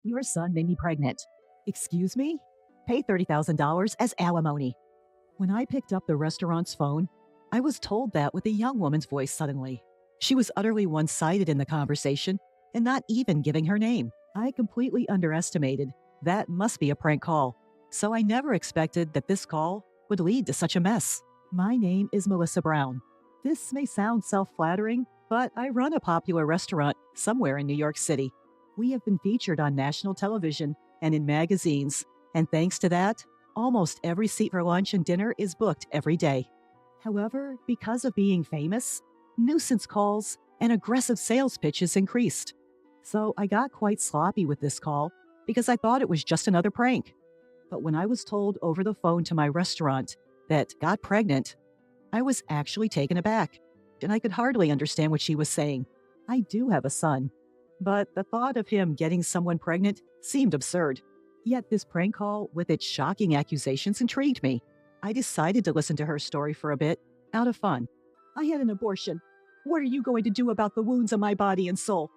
Your son made me pregnant. Excuse me? Pay $30,000 as alimony. When I picked up the restaurant's phone, I was told that with a young woman's voice suddenly. She was utterly one sided in the conversation and not even giving her name. I completely underestimated. That must be a prank call. So I never expected that this call would lead to such a mess. My name is Melissa Brown. This may sound self flattering, but I run a popular restaurant somewhere in New York City. We have been featured on national television and in magazines, and thanks to that, almost every seat for lunch and dinner is booked every day. However, because of being famous, nuisance calls and aggressive sales pitches increased. So I got quite sloppy with this call because I thought it was just another prank. But when I was told over the phone to my restaurant that got pregnant, I was actually taken aback, and I could hardly understand what she was saying. I do have a son, but the thought of him getting someone pregnant seemed absurd. Yet this prank call with its shocking accusations intrigued me. I decided to listen to her story for a bit, out of fun. I had an abortion. What are you going to do about the wounds on my body and soul?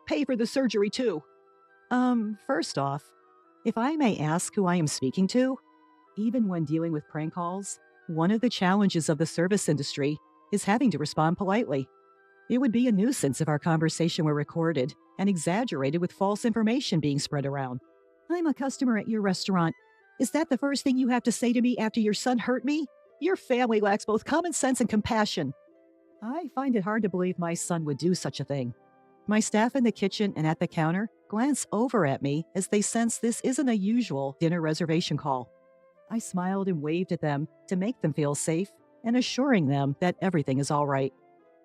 Pay for the surgery too. First off, if I may ask who I am speaking to, even when dealing with prank calls, one of the challenges of the service industry is having to respond politely. It would be a nuisance if our conversation were recorded and exaggerated with false information being spread around. I'm a customer at your restaurant. Is that the first thing you have to say to me after your son hurt me? Your family lacks both common sense and compassion. I find it hard to believe my son would do such a thing. My staff in the kitchen and at the counter glance over at me as they sense this isn't a usual dinner reservation call. I smiled and waved at them to make them feel safe and assuring them that everything is all right.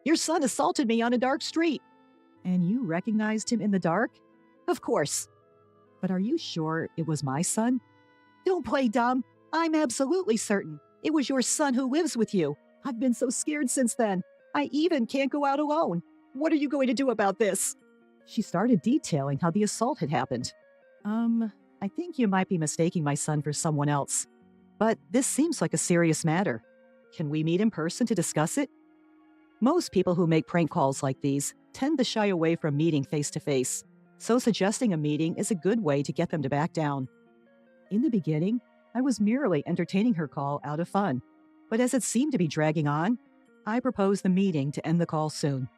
Your son assaulted me on a dark street. And you recognized him in the dark? Of course. But are you sure it was my son? Don't play dumb. I'm absolutely certain it was your son who lives with you. I've been so scared since then. I even can't go out alone. What are you going to do about this? She started detailing how the assault had happened. I think you might be mistaking my son for someone else. But this seems like a serious matter. Can we meet in person to discuss it? Most people who make prank calls like these tend to shy away from meeting face to face, so suggesting a meeting is a good way to get them to back down. In the beginning, I was merely entertaining her call out of fun, but as it seemed to be dragging on, I proposed the meeting to end the call soon.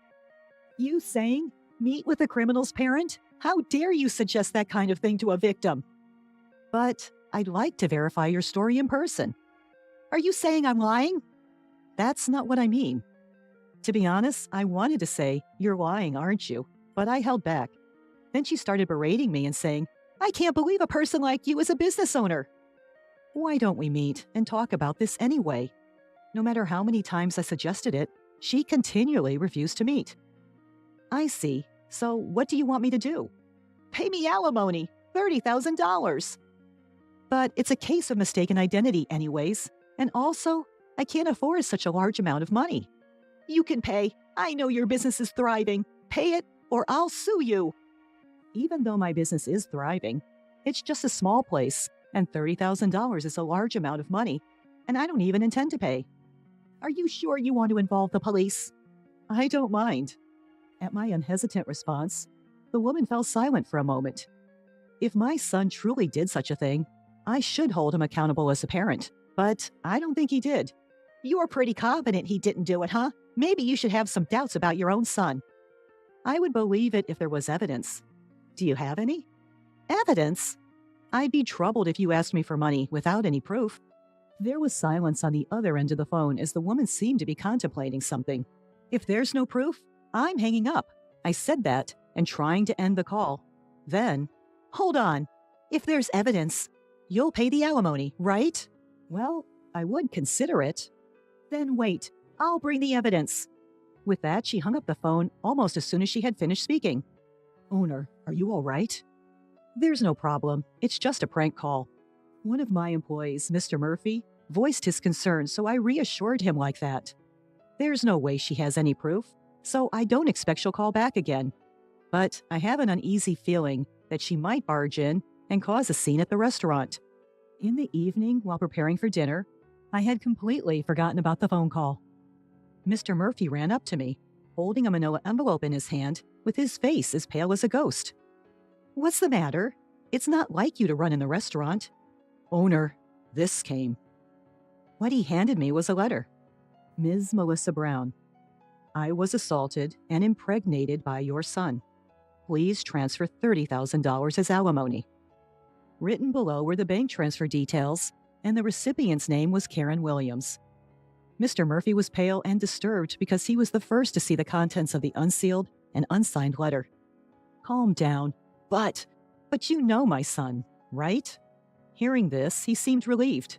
You saying, meet with a criminal's parent? How dare you suggest that kind of thing to a victim? But I'd like to verify your story in person. Are you saying I'm lying? That's not what I mean. To be honest, I wanted to say, you're lying, aren't you? But I held back. Then she started berating me and saying, I can't believe a person like you is a business owner. Why don't we meet and talk about this anyway? No matter how many times I suggested it, she continually refused to meet. I see. So what do you want me to do? Pay me alimony, $30,000. But it's a case of mistaken identity anyways. And also, I can't afford such a large amount of money. You can pay. I know your business is thriving. Pay it or I'll sue you. Even though my business is thriving, it's just a small place, and $30,000 is a large amount of money, and I don't even intend to pay. Are you sure you want to involve the police? I don't mind. At my unhesitant response, the woman fell silent for a moment. If my son truly did such a thing, I should hold him accountable as a parent, but I don't think he did. You're pretty confident he didn't do it, huh? Maybe you should have some doubts about your own son. I would believe it if there was evidence. Do you have any? Evidence? I'd be troubled if you asked me for money without any proof. There was silence on the other end of the phone as the woman seemed to be contemplating something. If there's no proof, I'm hanging up. I said that and trying to end the call. Then, hold on. If there's evidence, you'll pay the alimony, right? Well, I would consider it. Then wait, I'll bring the evidence. With that, she hung up the phone almost as soon as she had finished speaking. Owner, are you all right? There's no problem. It's just a prank call. One of my employees, Mr. Murphy, voiced his concern, so I reassured him like that. There's no way she has any proof, so I don't expect she'll call back again. But I have an uneasy feeling that she might barge in and cause a scene at the restaurant. In the evening, while preparing for dinner, I had completely forgotten about the phone call. Mr. Murphy ran up to me, holding a manila envelope in his hand, with his face as pale as a ghost. What's the matter? It's not like you to run in the restaurant. Owner, this came. What he handed me was a letter. Ms. Melissa Brown, I was assaulted and impregnated by your son. Please transfer $30,000 as alimony. Written below were the bank transfer details, and the recipient's name was Karen Williams. Mr. Murphy was pale and disturbed because he was the first to see the contents of the unsealed and unsigned letter. Calm down. But you know my son, right? Hearing this, he seemed relieved.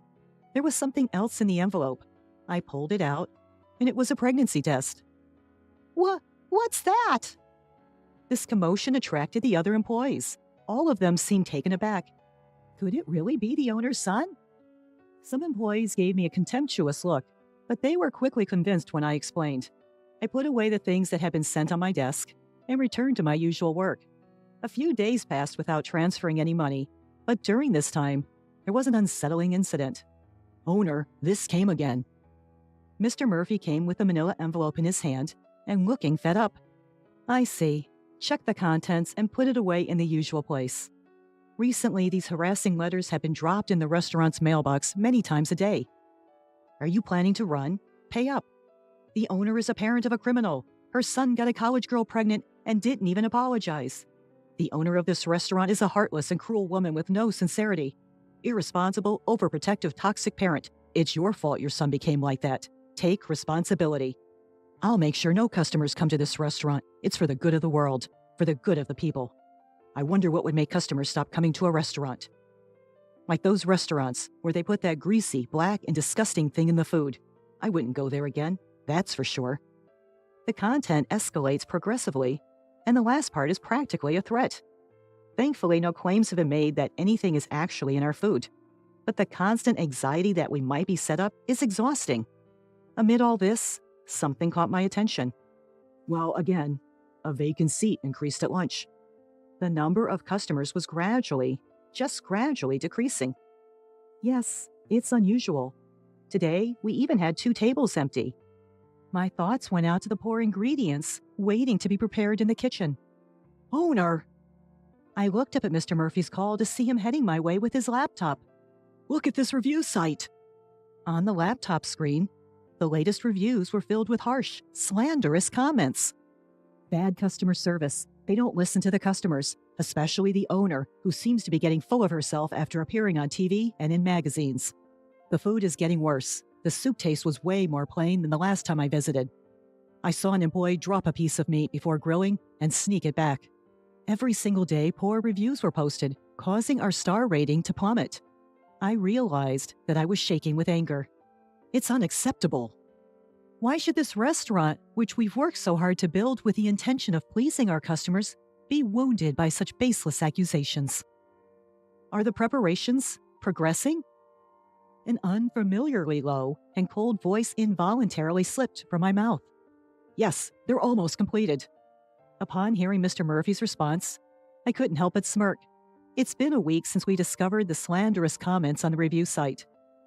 There was something else in the envelope. I pulled it out, and it was a pregnancy test. What's that? This commotion attracted the other employees. All of them seemed taken aback. Could it really be the owner's son? Some employees gave me a contemptuous look, but they were quickly convinced when I explained. I put away the things that had been sent on my desk and returned to my usual work. A few days passed without transferring any money, but during this time, there was an unsettling incident. Owner, this came again. Mr. Murphy came with a manila envelope in his hand and looking fed up. I see. Check the contents and put it away in the usual place. Recently, these harassing letters have been dropped in the restaurant's mailbox many times a day. Are you planning to run? Pay up. The owner is a parent of a criminal. Her son got a college girl pregnant and didn't even apologize. The owner of this restaurant is a heartless and cruel woman with no sincerity. Irresponsible, overprotective, toxic parent. It's your fault your son became like that. Take responsibility. I'll make sure no customers come to this restaurant. It's for the good of the world, for the good of the people. I wonder what would make customers stop coming to a restaurant. Like those restaurants where they put that greasy, black, and disgusting thing in the food. I wouldn't go there again, that's for sure. The content escalates progressively, and the last part is practically a threat. Thankfully, no claims have been made that anything is actually in our food. But the constant anxiety that we might be set up is exhausting. Amid all this, something caught my attention. Well, again, a vacant seat increased at lunch. The number of customers was just gradually decreasing. Yes, it's unusual. Today, we even had 2 tables empty. My thoughts went out to the poor ingredients waiting to be prepared in the kitchen. Owner! I looked up at Mr. Murphy's call to see him heading my way with his laptop. Look at this review site. On the laptop screen, the latest reviews were filled with harsh, slanderous comments. Bad customer service. They don't listen to the customers, especially the owner, who seems to be getting full of herself after appearing on TV and in magazines. The food is getting worse. The soup taste was way more plain than the last time I visited. I saw an employee drop a piece of meat before grilling and sneak it back. Every single day, poor reviews were posted, causing our star rating to plummet. I realized that I was shaking with anger. It's unacceptable. Why should this restaurant, which we've worked so hard to build with the intention of pleasing our customers, be wounded by such baseless accusations? Are the preparations progressing? An unfamiliarly low and cold voice involuntarily slipped from my mouth. Yes, they're almost completed. Upon hearing Mr. Murphy's response, I couldn't help but smirk. It's been a week since we discovered the slanderous comments on the review site.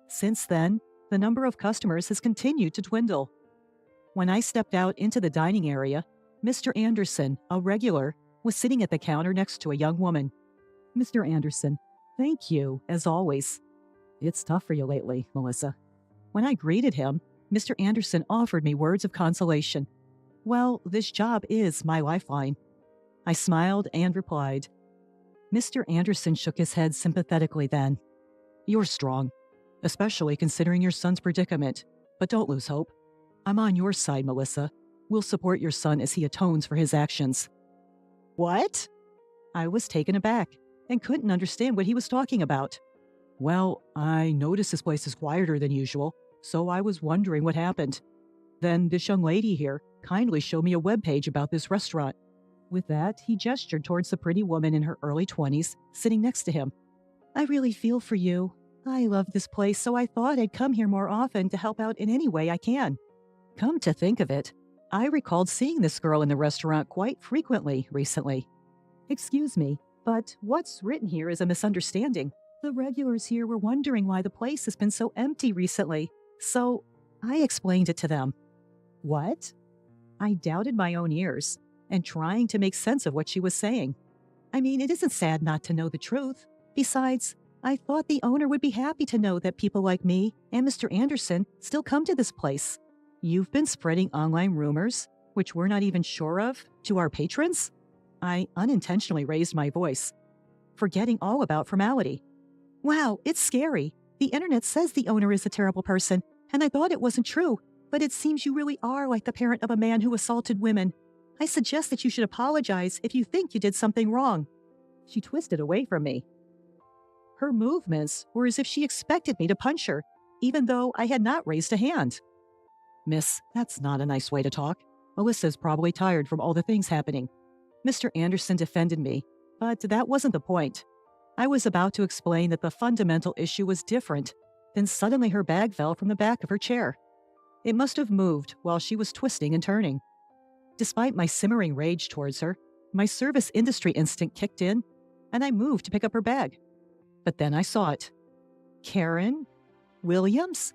Since then, the number of customers has continued to dwindle. When I stepped out into the dining area, Mr. Anderson, a regular, was sitting at the counter next to a young woman. Mr. Anderson, thank you, as always. It's tough for you lately, Melissa. When I greeted him, Mr. Anderson offered me words of consolation. Well, this job is my lifeline. I smiled and replied. Mr. Anderson shook his head sympathetically then. You're strong, especially considering your son's predicament, but don't lose hope. I'm on your side, Melissa. We'll support your son as he atones for his actions. What? I was taken aback and couldn't understand what he was talking about. Well, I noticed this place is quieter than usual, so I was wondering what happened. Then this young lady here kindly showed me a webpage about this restaurant. With that, he gestured towards the pretty woman in her early 20s sitting next to him. I really feel for you. I love this place, so I thought I'd come here more often to help out in any way I can. Come to think of it, I recalled seeing this girl in the restaurant quite frequently recently. Excuse me, but what's written here is a misunderstanding. The regulars here were wondering why the place has been so empty recently, so I explained it to them. What? I doubted my own ears and trying to make sense of what she was saying. I mean, it isn't sad not to know the truth. Besides, I thought the owner would be happy to know that people like me and Mr. Anderson still come to this place. You've been spreading online rumors, which we're not even sure of, to our patrons? I unintentionally raised my voice, forgetting all about formality. Wow, it's scary. The internet says the owner is a terrible person, and I thought it wasn't true, but it seems you really are like the parent of a man who assaulted women. I suggest that you should apologize if you think you did something wrong. She twisted away from me. Her movements were as if she expected me to punch her, even though I had not raised a hand. Miss, that's not a nice way to talk. Melissa's probably tired from all the things happening. Mr. Anderson defended me, but that wasn't the point. I was about to explain that the fundamental issue was different, then suddenly her bag fell from the back of her chair. It must have moved while she was twisting and turning. Despite my simmering rage towards her, my service industry instinct kicked in, and I moved to pick up her bag. But then I saw it. Karen Williams?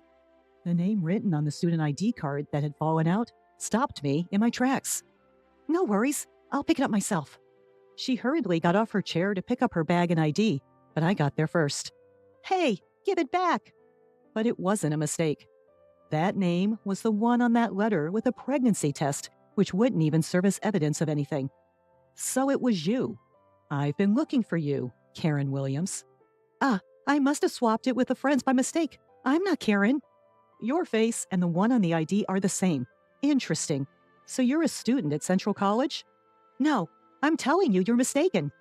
The name written on the student ID card that had fallen out stopped me in my tracks. No worries, I'll pick it up myself. She hurriedly got off her chair to pick up her bag and ID, but I got there first. Hey, give it back! But it wasn't a mistake. That name was the one on that letter with a pregnancy test, which wouldn't even serve as evidence of anything. So it was you. I've been looking for you, Karen Williams. Ah, I must have swapped it with a friend's by mistake. I'm not Karen. Your face and the one on the ID are the same. Interesting. So you're a student at Central College? No, I'm telling you, you're mistaken.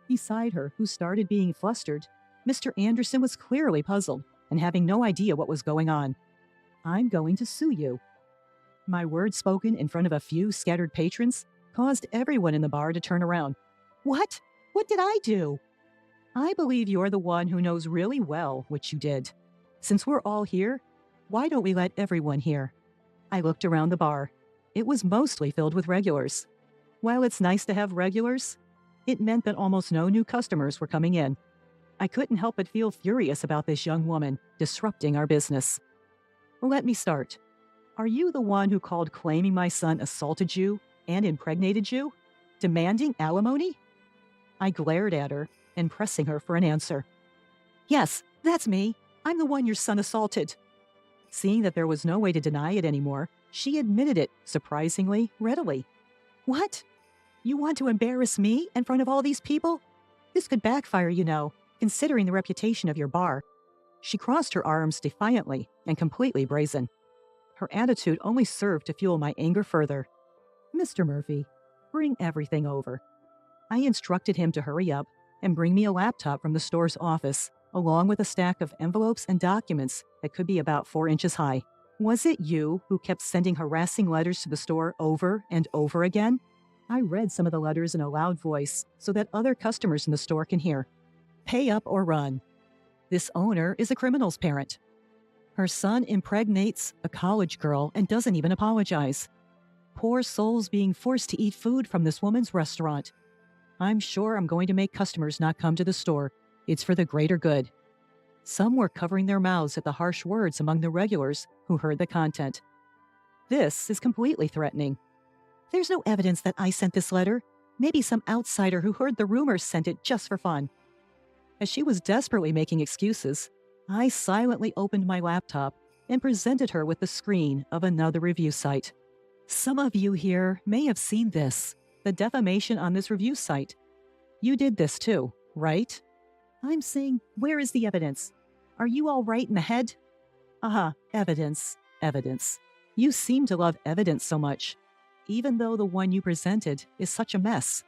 Beside her, who started being flustered, Mr. Anderson was clearly puzzled and having no idea what was going on. I'm going to sue you. My words spoken in front of a few scattered patrons caused everyone in the bar to turn around. What? What did I do? I believe you're the one who knows really well what you did. Since we're all here, why don't we let everyone hear? I looked around the bar. It was mostly filled with regulars. While it's nice to have regulars, it meant that almost no new customers were coming in. I couldn't help but feel furious about this young woman disrupting our business. Let me start. Are you the one who called claiming my son assaulted you and impregnated you, demanding alimony? I glared at her and pressing her for an answer. Yes, that's me. I'm the one your son assaulted. Seeing that there was no way to deny it anymore, she admitted it, surprisingly, readily. What? You want to embarrass me in front of all these people? This could backfire, you know, considering the reputation of your bar. She crossed her arms defiantly and completely brazen. Her attitude only served to fuel my anger further. Mr. Murphy, bring everything over. I instructed him to hurry up and bring me a laptop from the store's office, along with a stack of envelopes and documents that could be about 4 inches high. Was it you who kept sending harassing letters to the store over and over again? I read some of the letters in a loud voice so that other customers in the store can hear. Pay up or run. This owner is a criminal's parent. Her son impregnates a college girl and doesn't even apologize. Poor souls being forced to eat food from this woman's restaurant. I'm sure I'm going to make customers not come to the store. It's for the greater good. Some were covering their mouths at the harsh words among the regulars who heard the content. This is completely threatening. There's no evidence that I sent this letter. Maybe some outsider who heard the rumors sent it just for fun. As she was desperately making excuses, I silently opened my laptop and presented her with the screen of another review site. Some of you here may have seen this, the defamation on this review site. You did this too, right? I'm saying, where is the evidence? Are you all right in the head? Evidence, evidence. You seem to love evidence so much, even though the one you presented is such a mess.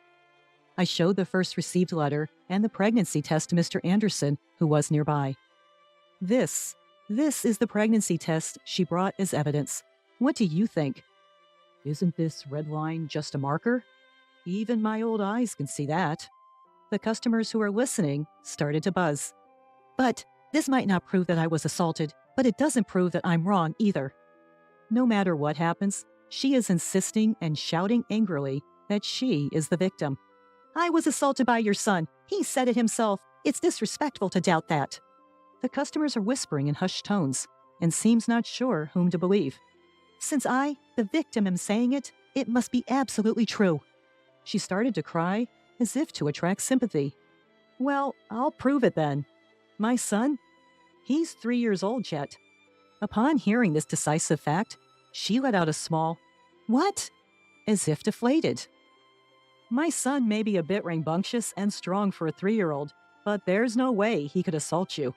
I showed the first received letter and the pregnancy test to Mr. Anderson, who was nearby. This is the pregnancy test she brought as evidence. What do you think? Isn't this red line just a marker? Even my old eyes can see that. The customers who were listening started to buzz. But this might not prove that I was assaulted, but it doesn't prove that I'm wrong either. No matter what happens, she is insisting and shouting angrily that she is the victim. I was assaulted by your son. He said it himself. It's disrespectful to doubt that. The customers are whispering in hushed tones and seems not sure whom to believe. Since I, the victim, am saying it, it must be absolutely true. She started to cry as if to attract sympathy. Well, I'll prove it then. My son? He's 3 years old yet. Upon hearing this decisive fact, she let out a small, "What?" as if deflated. My son may be a bit rambunctious and strong for a 3-year-old, but there's no way he could assault you.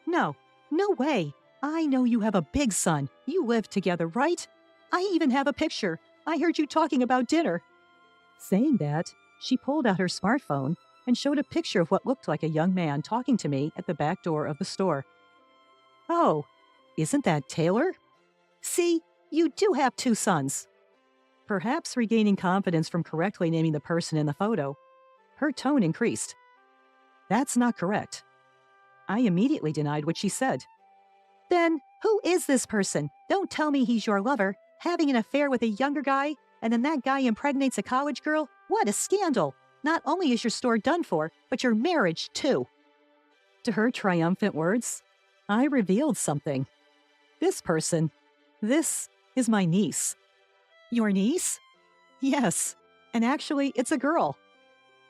No, no way. I know you have a big son. You live together, right? I even have a picture. I heard you talking about dinner. Saying that, she pulled out her smartphone and showed a picture of what looked like a young man talking to me at the back door of the store. Oh, isn't that Taylor? See, you do have 2 sons. Perhaps regaining confidence from correctly naming the person in the photo, her tone increased. That's not correct. I immediately denied what she said. Then, who is this person? Don't tell me he's your lover, having an affair with a younger guy, and then that guy impregnates a college girl? What a scandal! Not only is your store done for, but your marriage, too. To her triumphant words, I revealed something. This is my niece. Your niece? Yes, and actually, it's a girl.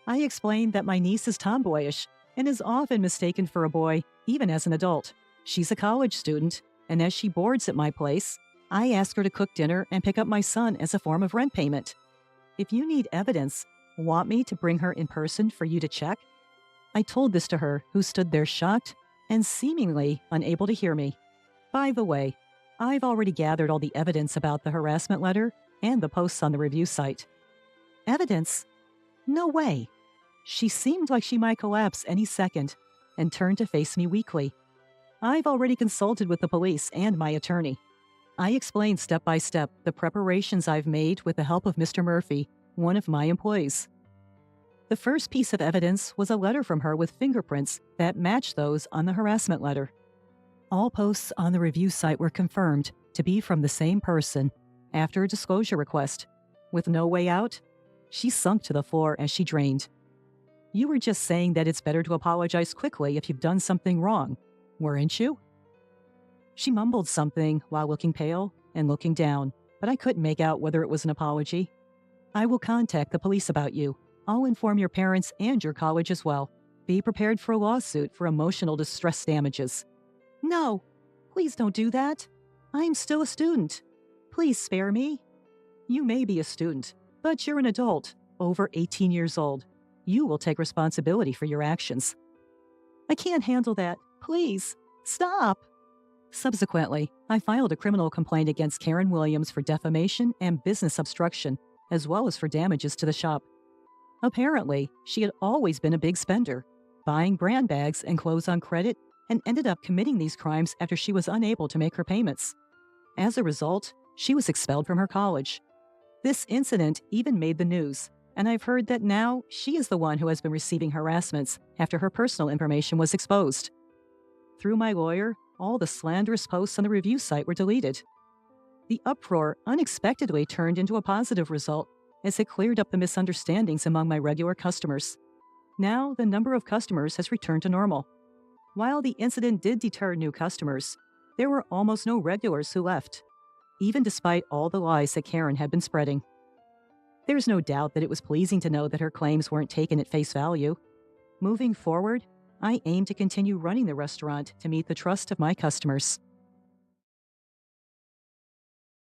I explained that my niece is tomboyish and is often mistaken for a boy, even as an adult. She's a college student, and as she boards at my place, I ask her to cook dinner and pick up my son as a form of rent payment. If you need evidence, want me to bring her in person for you to check? I told this to her, who stood there shocked and seemingly unable to hear me. By the way, I've already gathered all the evidence about the harassment letter and the posts on the review site. Evidence? No way. She seemed like she might collapse any second and turned to face me weakly. I've already consulted with the police and my attorney. I explained step by step the preparations I've made with the help of Mr. Murphy, one of my employees. The first piece of evidence was a letter from her with fingerprints that matched those on the harassment letter. All posts on the review site were confirmed to be from the same person after a disclosure request. With no way out, she sunk to the floor as she drained. You were just saying that it's better to apologize quickly if you've done something wrong, weren't you? She mumbled something while looking pale and looking down, but I couldn't make out whether it was an apology. I will contact the police about you. I'll inform your parents and your college as well. Be prepared for a lawsuit for emotional distress damages. No, please don't do that. I'm still a student. Please spare me. You may be a student, but you're an adult, over 18 years old. You will take responsibility for your actions. I can't handle that. Please, stop. Subsequently, I filed a criminal complaint against Karen Williams for defamation and business obstruction, as well as for damages to the shop. Apparently, she had always been a big spender, buying brand bags and clothes on credit, and ended up committing these crimes after she was unable to make her payments. As a result, she was expelled from her college. This incident even made the news, and I've heard that now she is the one who has been receiving harassments after her personal information was exposed. Through my lawyer, all the slanderous posts on the review site were deleted. The uproar unexpectedly turned into a positive result as it cleared up the misunderstandings among my regular customers. Now, the number of customers has returned to normal. While the incident did deter new customers, there were almost no regulars who left, even despite all the lies that Karen had been spreading. There's no doubt that it was pleasing to know that her claims weren't taken at face value. Moving forward, I aim to continue running the restaurant to meet the trust of my customers.